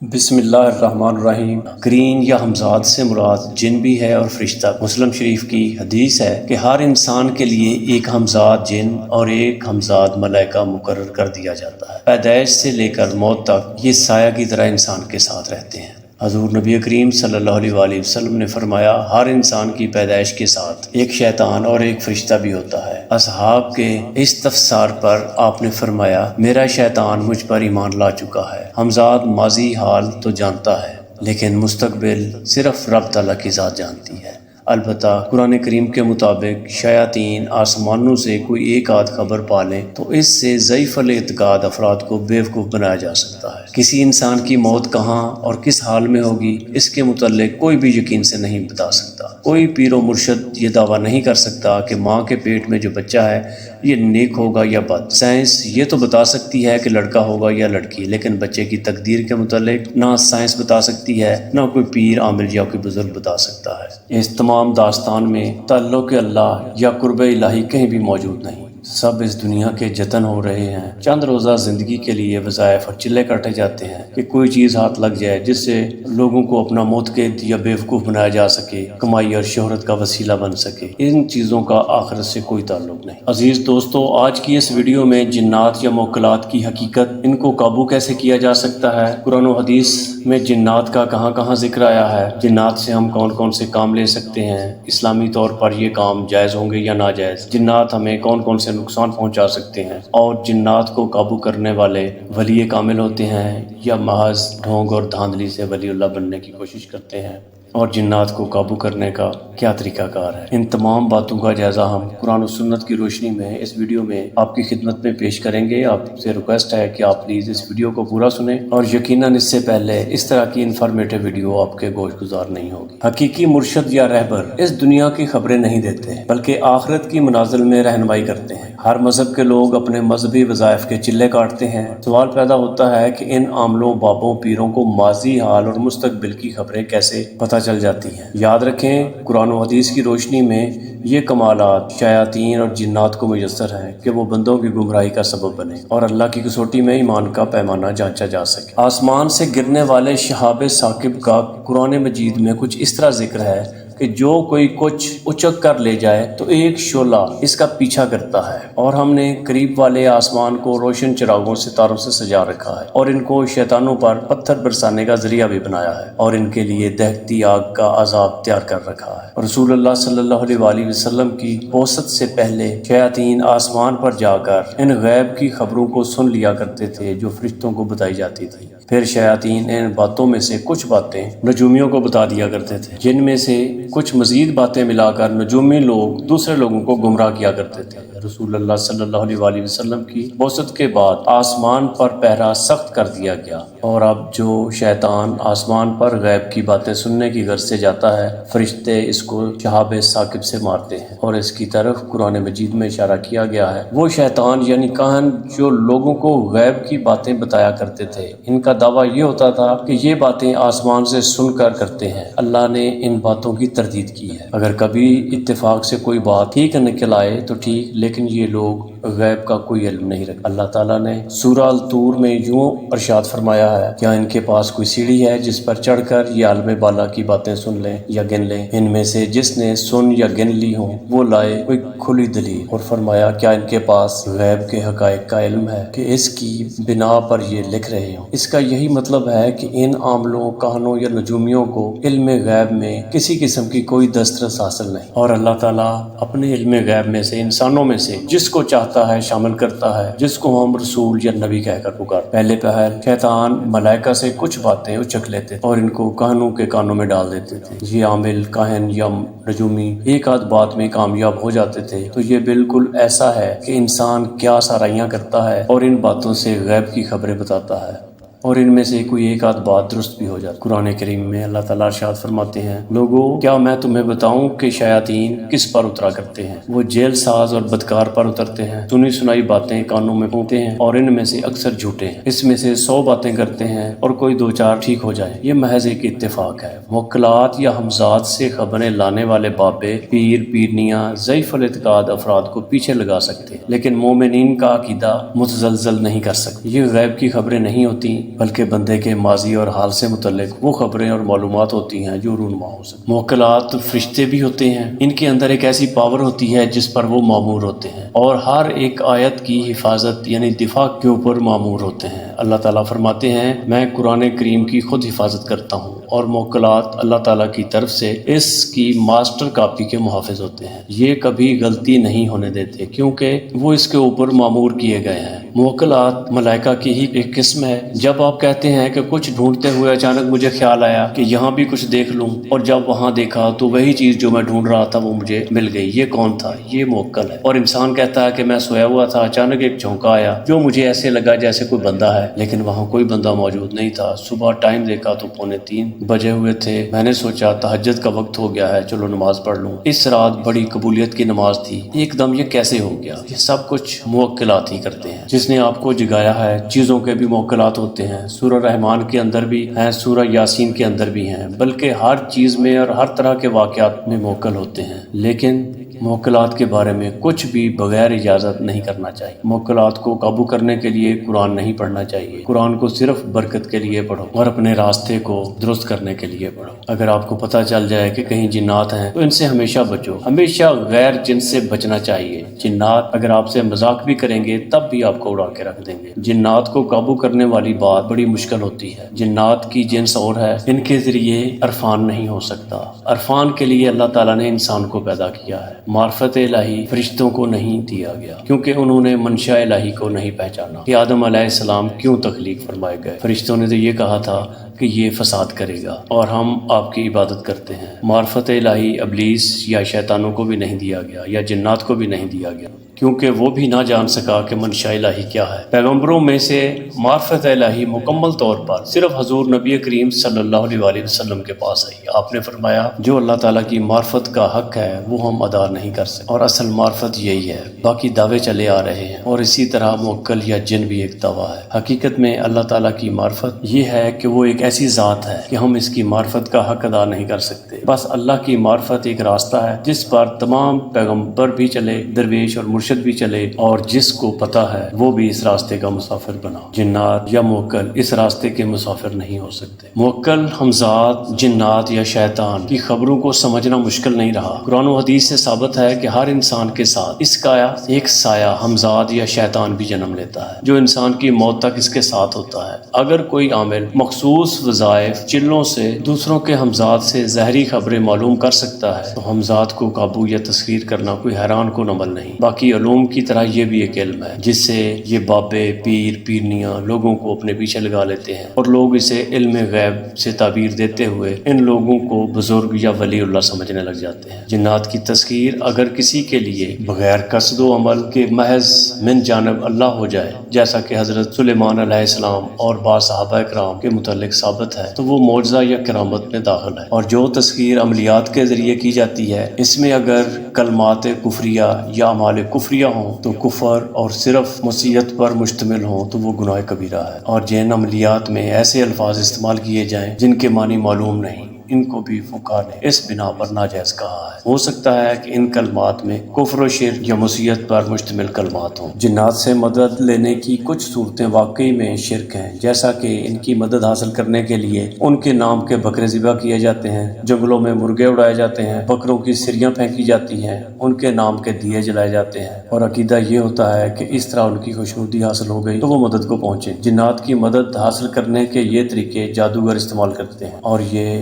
بسم اللہ الرحمن الرحیم۔ قرین یا ہمزاد سے مراد جن بھی ہے اور فرشتہ۔ مسلم شریف کی حدیث ہے کہ ہر انسان کے لیے ایک ہمزاد جن اور ایک ہمزاد ملائکہ مقرر کر دیا جاتا ہے۔ پیدائش سے لے کر موت تک یہ سایہ کی طرح انسان کے ساتھ رہتے ہیں۔ حضور نبی کریم صلی اللہ علیہ وآلہ وسلم نے فرمایا، ہر انسان کی پیدائش کے ساتھ ایک شیطان اور ایک فرشتہ بھی ہوتا ہے۔ اصحاب کے اس تفسیر پر آپ نے فرمایا، میرا شیطان مجھ پر ایمان لا چکا ہے۔ ہمزاد ماضی حال تو جانتا ہے لیکن مستقبل صرف رب تعالیٰ کی ذات جانتی ہے۔ البتہ قرآن کریم کے مطابق شیاطین آسمانوں سے کوئی ایک آدھ خبر پا لیں تو اس سے ضعیف الاعتقاد افراد کو بیوقوف بنایا جا سکتا ہے۔ کسی انسان کی موت کہاں اور کس حال میں ہوگی اس کے متعلق کوئی بھی یقین سے نہیں بتا سکتا۔ کوئی پیر و مرشد یہ دعویٰ نہیں کر سکتا کہ ماں کے پیٹ میں جو بچہ ہے یہ نیک ہوگا یا بد۔ سائنس یہ تو بتا سکتی ہے کہ لڑکا ہوگا یا لڑکی، لیکن بچے کی تقدیر کے متعلق نہ سائنس بتا سکتی ہے نہ کوئی پیر عامل یا کوئی بزرگ بتا سکتا ہے۔ اس تمام داستان میں تعلق اللہ یا قرب الہی کہیں بھی موجود نہیں۔ سب اس دنیا کے جتن ہو رہے ہیں، چند روزہ زندگی کے لیے وظائف اور چلے کاٹے جاتے ہیں کہ کوئی چیز ہاتھ لگ جائے جس سے لوگوں کو اپنا موتقید یا بیوقوف بنایا جا سکے، کمائی اور شہرت کا وسیلہ بن سکے۔ ان چیزوں کا آخرت سے کوئی تعلق نہیں۔ عزیز دوستو، آج کی اس ویڈیو میں جنات یا موکلات کی حقیقت، ان کو قابو کیسے کیا جا سکتا ہے، قرآن و حدیث میں جنات کا کہاں کہاں ذکر آیا ہے، جنات سے ہم کون کون سے کام لے سکتے ہیں، اسلامی طور پر یہ کام جائز ہوں گے یا ناجائز، جنات ہمیں کون کون سے نقصان پہنچا سکتے ہیں، اور جنات کو قابو کرنے والے ولی کامل ہوتے ہیں یا محض ڈھونگ اور دھاندلی سے ولی اللہ بننے کی کوشش کرتے ہیں، اور جنات کو قابو کرنے کا کیا طریقہ کار ہے۔ ان تمام باتوں کا جائزہ ہم قرآن و سنت کی روشنی میں اس ویڈیو میں آپ کی خدمت میں پیش کریں گے۔ آپ سے ریکویسٹ ہے کہ آپ پلیز اس ویڈیو کو پورا سنیں، اور یقیناً اس سے پہلے اس طرح کی انفارمیٹو ویڈیو آپ کے گوش گزار نہیں ہوگی۔ حقیقی مرشد یا رہبر اس دنیا کی خبریں نہیں دیتے بلکہ آخرت کی منازل میں رہنمائی کرتے ہیں۔ ہر مذہب کے لوگ اپنے مذہبی وظائف کے چلے کاٹتے ہیں۔ سوال پیدا ہوتا ہے کہ ان عاملوں، بابوں، پیروں کو ماضی حال اور مستقبل کی خبریں کیسے پتہ چل جاتی ہیں؟ یاد رکھیں، قرآن و حدیث کی روشنی میں یہ کمالات شیاطین اور جنات کو میسر ہیں کہ وہ بندوں کی گمراہی کا سبب بنے اور اللہ کی کسوٹی میں ایمان کا پیمانہ جانچا جا سکے۔ آسمان سے گرنے والے شہاب ثاقب کا قرآن مجید میں کچھ اس طرح ذکر ہے کہ جو کوئی کچھ اچک کر لے جائے تو ایک شعلہ اس کا پیچھا کرتا ہے، اور ہم نے قریب والے آسمان کو روشن چراغوں ستاروں سے سجا رکھا ہے، اور ان کو شیطانوں پر پتھر برسانے کا ذریعہ بھی بنایا ہے، اور ان کے لیے دہتی آگ کا عذاب تیار کر رکھا ہے۔ رسول اللہ صلی اللہ علیہ وآلہ وسلم کی بعثت سے پہلے شیاطین آسمان پر جا کر ان غیب کی خبروں کو سن لیا کرتے تھے جو فرشتوں کو بتائی جاتی تھی۔ پھر شیاطین ان باتوں میں سے کچھ باتیں نجومیوں کو بتا دیا کرتے تھے، جن میں سے کچھ مزید باتیں ملا کر نجومی لوگ دوسرے لوگوں کو گمراہ کیا کرتے تھے۔ رسول اللہ صلی اللہ علیہ وآلہ وسلم کی بعثت کے بعد آسمان پر پہرا سخت کر دیا گیا، اور اب جو شیطان آسمان پر غیب کی باتیں سننے کی غرض سے جاتا ہے، فرشتے اس کو شہاب ثاقب سے مارتے ہیں، اور اس کی طرف قرآن مجید میں اشارہ کیا گیا ہے۔ وہ شیطان یعنی کاہن جو لوگوں کو غیب کی باتیں بتایا کرتے تھے، ان کا دعویٰ یہ ہوتا تھا کہ یہ باتیں آسمان سے سن کر کرتے ہیں۔ اللہ نے ان باتوں کی تردید کی ہے۔ اگر کبھی اتفاق سے کوئی بات ٹھیک نکل آئے تو ٹھیک، لیکن یہ لوگ غیب کا کوئی علم نہیں رکھتے۔ اللہ تعالیٰ نے سورہ الطور میں یوں ارشاد فرمایا ہے، کیا ان کے پاس کوئی سیڑھی ہے جس پر چڑھ کر یہ عالم بالا کی باتیں سن لیں یا گن لیں؟ ان میں سے جس نے سن یا گن لی ہوں وہ لائے کوئی کھلی دلیل۔ اور فرمایا، کیا ان کے پاس غیب کے حقائق کا علم ہے کہ اس کی بنا پر یہ لکھ رہے ہوں؟ اس کا یہی مطلب ہے کہ ان عاملوں، کاہنوں یا نجومیوں کو علم غیب میں کسی قسم کی کوئی دسترس حاصل نہیں، اور اللہ تعالیٰ اپنے علم غیب میں سے انسانوں میں سے جس کو چاہتا ہے شامل کرتا ہے، جس کو ہم رسول یا نبی کہہ کر پکار۔ پہلے پہل شیطان ملائکہ سے کچھ باتیں اچک لیتے اور ان کو کاہنوں کے کانوں میں ڈال دیتے تھے۔ یہ عامل، کاہن یا نجومی ایک آدھ بات میں کامیاب ہو جاتے تھے تو یہ بالکل ایسا ہے کہ انسان کیا سرائیاں کرتا ہے اور ان باتوں سے غیب کی خبریں بتاتا ہے، اور ان میں سے کوئی ایک آدھ بات درست بھی ہو جاتی۔ قرآن کریم میں اللہ تعالیٰ ارشاد فرماتے ہیں، لوگو کیا میں تمہیں بتاؤں کہ شیاطین کس پر اترا کرتے ہیں؟ وہ جیل ساز اور بدکار پر اترتے ہیں، سنی سنائی باتیں کانوں میں پھونکتے ہیں، اور ان میں سے اکثر جھوٹے ہیں۔ اس میں سے 100 باتیں کرتے ہیں اور کوئی 2-4 ٹھیک ہو جائیں۔ یہ محض ایک اتفاق ہے۔ موکلات یا ہمزاد سے خبریں لانے والے بابے، پیر، پیرنیاں ضعیف الاعتقاد افراد کو پیچھے لگا سکتے، لیکن مومنین کا عقیدہ متزلزل نہیں کر سکتے۔ یہ غیب کی خبریں نہیں ہوتی، بلکہ بندے کے ماضی اور حال سے متعلق وہ خبریں اور معلومات ہوتی ہیں جو رونما ہو سکتی ہیں۔ موکلات فرشتے بھی ہوتے ہیں، ان کے اندر ایک ایسی پاور ہوتی ہے جس پر وہ مامور ہوتے ہیں اور ہر ایک آیت کی حفاظت یعنی دفاع کے اوپر مامور ہوتے ہیں۔ اللہ تعالیٰ فرماتے ہیں میں قرآن کریم کی خود حفاظت کرتا ہوں، اور موکلات اللہ تعالیٰ کی طرف سے اس کی ماسٹر کاپی کے محافظ ہوتے ہیں، یہ کبھی غلطی نہیں ہونے دیتے کیونکہ وہ اس کے اوپر مامور کیے گئے ہیں۔ موکلات ملائکہ کی ہی ایک قسم ہے۔ جب آپ کہتے ہیں کہ کچھ ڈھونڈتے ہوئے اچانک مجھے خیال آیا کہ یہاں بھی کچھ دیکھ لوں، اور جب وہاں دیکھا تو وہی چیز جو میں ڈھونڈ رہا تھا وہ مجھے مل گئی، یہ کون تھا؟ یہ موکل ہے۔ اور انسان کہتا ہے کہ میں سویا ہوا تھا، اچانک ایک جھونکا آیا جو مجھے ایسے لگا جیسے کوئی بندہ ہے، لیکن وہاں کوئی بندہ موجود نہیں تھا۔ صبح ٹائم دیکھا تو 2:45 بجے ہوئے تھے، میں نے سوچا تہجد کا وقت ہو گیا ہے، چلو نماز پڑھ لوں۔ اس رات بڑی قبولیت کی نماز تھی، ایک دم یہ کیسے ہو گیا؟ یہ سب کچھ موکلات ہی کرتے ہیں۔ جس نے آپ کو جگایا ہے، چیزوں کے بھی موکلات ہوتے ہیں، سورہ رحمان کے اندر بھی ہیں، سورہ یاسین کے اندر بھی ہیں، بلکہ ہر چیز میں اور ہر طرح کے واقعات میں موکل ہوتے ہیں۔ لیکن موکلات کے بارے میں کچھ بھی بغیر اجازت نہیں کرنا چاہیے۔ موکلات کو قابو کرنے کے لیے قرآن نہیں پڑھنا چاہیے، قرآن کو صرف برکت کے لیے پڑھو اور اپنے راستے کو درست کرنے کے لیے پڑھو۔ اگر آپ کو پتہ چل جائے کہ کہیں جنات ہیں تو ان سے ہمیشہ بچو، ہمیشہ غیر جن سے بچنا چاہیے۔ جنات اگر آپ سے مذاق بھی کریں گے تب بھی آپ کو اڑا کے رکھ دیں گے۔ جنات کو قابو کرنے والی بات بڑی مشکل ہوتی ہے۔ جنات کی جنس اور ہے، ان کے ذریعے عرفان نہیں ہو سکتا۔ عرفان کے لیے اللہ تعالیٰ نے انسان کو پیدا کیا ہے، معرفت الہی فرشتوں کو نہیں دیا گیا کیونکہ انہوں نے منشا الہی کو نہیں پہچانا کہ آدم علیہ السلام کیوں تخلیق فرمائے گئے۔ فرشتوں نے تو یہ کہا تھا کہ یہ فساد کرے گا اور ہم آپ کی عبادت کرتے ہیں۔ معرفت الہی ابلیس یا شیطانوں کو بھی نہیں دیا گیا یا جنات کو بھی نہیں دیا گیا کیونکہ وہ بھی نہ جان سکا کہ منشا الہی کیا ہے۔ پیغمبروں میں سے معرفت الہی مکمل طور پر صرف حضور نبی کریم صلی اللہ علیہ وسلم کے پاس آئی۔ آپ نے فرمایا جو اللہ تعالیٰ کی معرفت کا حق ہے وہ ہم ادا نہیں کر سکتے، اور اصل معرفت یہی ہے، باقی دعوے چلے آ رہے ہیں، اور اسی طرح موکل یا جن بھی ایک دعویٰ ہے۔ حقیقت میں اللہ تعالیٰ کی معرفت یہ ہے کہ وہ ایک ایسی ذات ہے کہ ہم اس کی معرفت کا حق ادا نہیں کر سکتے۔ بس اللہ کی معرفت ایک راستہ ہے جس پر تمام پیغمبر بھی چلے، درویش اور مرشد بھی چلے، اور جس کو پتہ ہے وہ بھی اس راستے کا مسافر بنا۔ جنات یا موکل اس راستے کے مسافر نہیں ہو سکتے۔ موکل ہمزاد جنات یا شیطان کی خبروں کو سمجھنا مشکل نہیں رہا۔ قرآن و حدیث سے ثابت ہے کہ ہر انسان کے ساتھ اس کا ایک سایہ ہمزاد یا شیطان بھی جنم لیتا ہے جو انسان کی موت تک اس کے ساتھ ہوتا ہے۔ اگر کوئی عامل مخصوص وظائف چلوں سے دوسروں کے ہمزاد سے زہری خبریں معلوم کر سکتا ہے تو ہمزاد کو قابو یا تسخیر کرنا کوئی حیران کن عمل نہیں۔ باقی علوم کی طرح یہ بھی ایک علم ہے جس سے یہ بابے پیر پیرنیاں لوگوں کو اپنے پیچھے لگا لیتے ہیں، اور لوگ اسے علم غیب سے تعبیر دیتے ہوئے ان لوگوں کو بزرگ یا ولی اللہ سمجھنے لگ جاتے ہیں۔ جنات کی تسخیر اگر کسی کے لیے بغیر قصد و عمل کے محض من جانب اللہ ہو جائے، جیسا کہ حضرت سلیمان علیہ السلام اور بعض صحابہ کرام کے متعلق ثابت ہے، تو وہ معجزہ یا کرامت میں داخل ہے۔ اور جو تسخیر عملیات کے ذریعے کی جاتی ہے اس میں اگر کلمات کفریہ یا اعمال کفریہ ہوں تو کفر، اور صرف مسیحیت پر مشتمل ہوں تو وہ گناہ کبیرہ ہے۔ اور جن عملیات میں ایسے الفاظ استعمال کیے جائیں جن کے معنی معلوم نہیں، ان کو بھی فقہا نے اس بنا پر ناجائز کہا ہے۔ ہو سکتا ہے کہ ان کلمات میں کفر و شرک یا مسیحیت پر مشتمل کلمات ہوں۔ جنات سے مدد لینے کی کچھ صورتیں واقعی میں شرک ہیں، جیسا کہ ان کی مدد حاصل کرنے کے لیے ان کے نام کے بکرے ذبح کیے جاتے ہیں، جنگلوں میں مرغے اڑائے جاتے ہیں، بکروں کی سریاں پھینکی جاتی ہیں، ان کے نام کے دیے جلائے جاتے ہیں، اور عقیدہ یہ ہوتا ہے کہ اس طرح ان کی خوشنودی حاصل ہو گئی تو وہ مدد کو پہنچے۔ جنات کی مدد حاصل کرنے کے یہ طریقے جادوگر استعمال کرتے ہیں، اور یہ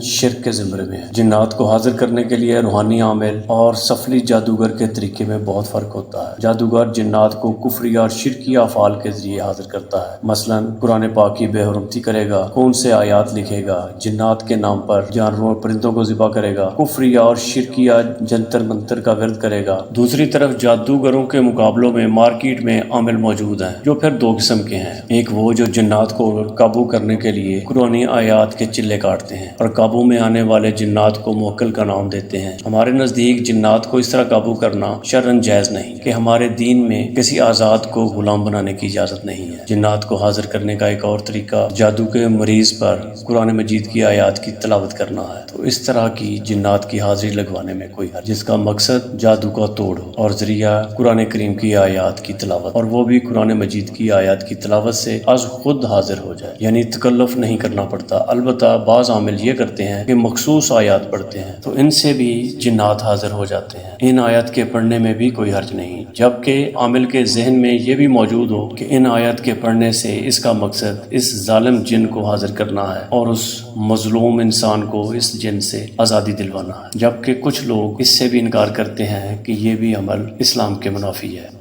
شرک کے زمرے میں ہے۔ جنات کو حاضر کرنے کے لیے روحانی عامل اور سفلی جادوگر کے طریقے میں بہت فرق ہوتا ہے۔ جادوگر جنات کو کفری اور شرکی افعال کے ذریعے حاضر کرتا ہے، مثلا قرآن پاک کی بے حرمتی کرے گا، خون سے آیات لکھے گا، جنات کے نام پر جانوروں اور پرندوں کو ذبح کرے گا، کفری اور شرکی جنتر منتر کا ورد کرے گا۔ دوسری طرف جادوگروں کے مقابلوں میں مارکیٹ میں عامل موجود ہیں جو پھر دو قسم کے ہیں۔ ایک وہ جو جنات کو قابو کرنے کے لیے قرآنی آیات کے چلے کاٹتے ہیں، اور اور قابو میں آنے والے جنات کو موکل کا نام دیتے ہیں۔ ہمارے نزدیک جنات کو اس طرح قابو کرنا شرعاً جائز نہیں کہ ہمارے دین میں کسی آزاد کو غلام بنانے کی اجازت نہیں ہے۔ جنات کو حاضر کرنے کا ایک اور طریقہ جادو کے مریض پر قرآن مجید کی آیات کی تلاوت کرنا ہے، تو اس طرح کی جنات کی حاضری لگوانے میں کوئی حرج، جس کا مقصد جادو کا توڑ ہو اور ذریعہ قرآن کریم کی آیات کی تلاوت، اور وہ بھی قرآن مجید کی آیات کی تلاوت سے از خود حاضر ہو جائے، یعنی تکلف نہیں کرنا پڑتا۔ البتہ بعض عامل یہ کرتے ہیں کہ مخصوص آیات پڑھتے ہیں، تو ان سے بھی جنات حاضر ہو جاتے ہیں۔ ان آیات کے پڑھنے میں بھی کوئی حرج نہیں، جبکہ عامل کے ذہن میں یہ بھی موجود ہو کہ ان آیات کے پڑھنے سے اس کا مقصد اس ظالم جن کو حاضر کرنا ہے اور اس مظلوم انسان کو اس جن سے آزادی دلوانا ہے، جبکہ کچھ لوگ اس سے بھی انکار کرتے ہیں کہ یہ بھی عمل اسلام کے منافی ہے۔